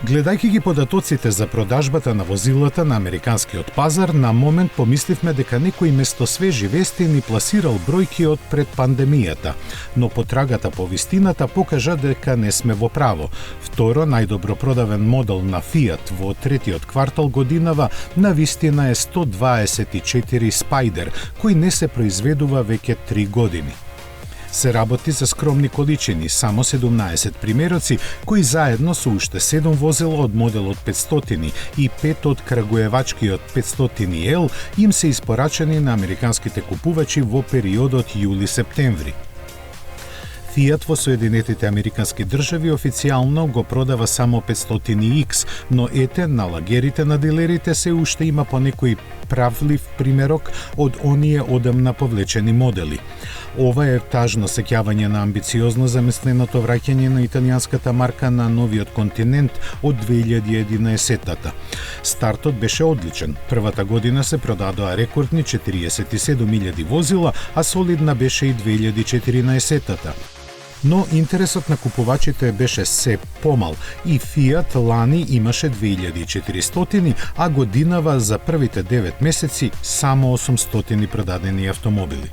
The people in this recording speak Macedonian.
Гледајќи ги податоците за продажбата на возилата на американскиот пазар, на момент помисливме дека некој место свежи вести ни пласирал бројки од пред пандемијата, но потрагата по вистината покажа дека не сме во право. Второ, најдобро продавен модел на Fiat во третиот квартал годинава на вистина е 124 Spider, кој не се произведува веќе 3 години. Се работи за скромни количини, само 17 примероци, кои заедно со уште 7 возила од моделот 500 и 5 од крагуевачкиот 500L им се испорачени на американските купувачи во периодот јули-септември. Fiat во Соединетите Американски држави официјално го продава само 500X, но ете, на лагерите на дилерите се уште има по некој правлив примерок од оние одамна повлечени модели. Ова е тажно сеќавање на амбициозно замисленото враќање на италијанската марка на новиот континент од 2011-та. Стартот беше одличен. Првата година се продадоа рекордни 47.000 возила, а солидна беше и 2014-та. Но интересот на купувачите беше се помал и Fiat лани имаше 2400, а годинава за првите 9 месеци само 800 продадени автомобили.